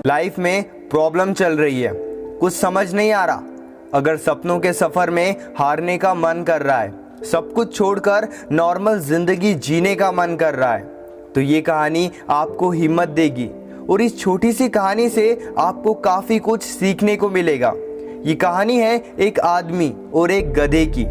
Life में problem चल रही है, कुछ समझ नहीं आ रहा। अगर सपनों के सफ़र में हारने का मन कर रहा है, सब कुछ छोड़कर नॉर्मल ज़िंदगी जीने का मन कर रहा है, तो ये कहानी आपको हिम्मत देगी और इस छोटी सी कहानी से आपको काफ़ी कुछ सीखने को मिलेगा। ये कहानी है एक आदमी और एक गधे की।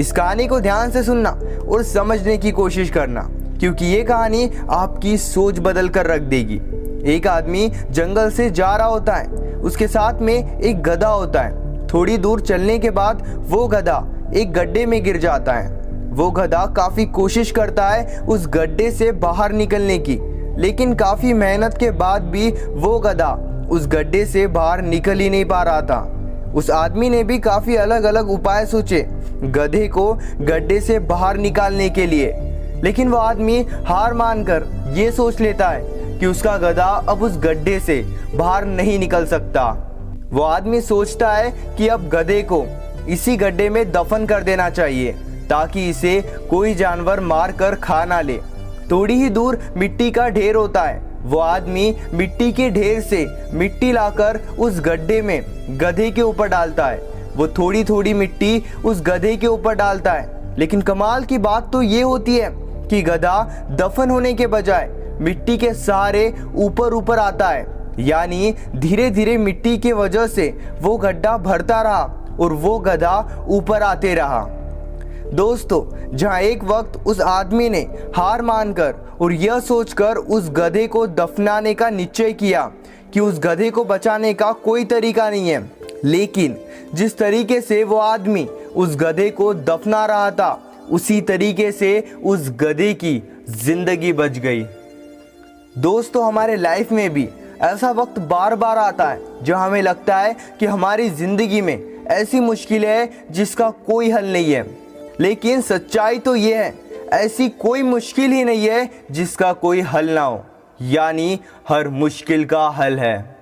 इस कहानी को ध्यान से सुनना और समझने की कोशिश करना, क्योंकि ये कहानी आपकी सोच बदल कर रख देगी। एक आदमी जंगल से जा रहा होता है, उसके साथ में एक गधा होता है। थोड़ी दूर चलने के बाद वो गधा एक गड्ढे में गिर जाता है। वो गधा काफ़ी कोशिश करता है उस गड्ढे से बाहर निकलने की, लेकिन काफ़ी मेहनत के बाद भी वो गधा उस गड्ढे से बाहर निकल ही नहीं पा रहा था। उस आदमी ने भी काफ़ी अलग अलग उपाय सोचे गधे को गड्ढे से बाहर निकालने के लिए, लेकिन वो आदमी हार मानकर ये सोच लेता है कि उसका गधा अब उस गड्ढे से बाहर नहीं निकल सकता। वो आदमी सोचता है कि अब गधे को इसी गड्ढे में दफन कर देना चाहिए ताकि इसे कोई जानवर मार कर खा ना ले। थोड़ी ही दूर मिट्टी का ढेर होता है। वो आदमी मिट्टी के ढेर से मिट्टी लाकर उस गड्ढे में गधे के ऊपर डालता है। वो थोड़ी थोड़ी मिट्टी उस गधे के ऊपर डालता है, लेकिन कमाल की बात तो ये होती है कि गधा दफन होने के बजाय मिट्टी के सहारे ऊपर ऊपर आता है। यानी धीरे धीरे मिट्टी की वजह से वो गड्ढा भरता रहा और वो गधा ऊपर आते रहा। दोस्तों, जहाँ एक वक्त उस आदमी ने हार मानकर और यह सोचकर उस गधे को दफनाने का निश्चय किया कि उस गधे को बचाने का कोई तरीका नहीं है, लेकिन जिस तरीके से वो आदमी उस गधे को दफना रहा था, उसी तरीके से उस गधे की जिंदगी बच गई। दोस्तों, हमारे लाइफ में भी ऐसा वक्त बार बार आता है जहाँ हमें लगता है कि हमारी ज़िंदगी में ऐसी मुश्किलें हैं जिसका कोई हल नहीं है, लेकिन सच्चाई तो ये है ऐसी कोई मुश्किल ही नहीं है जिसका कोई हल ना हो। यानी हर मुश्किल का हल है।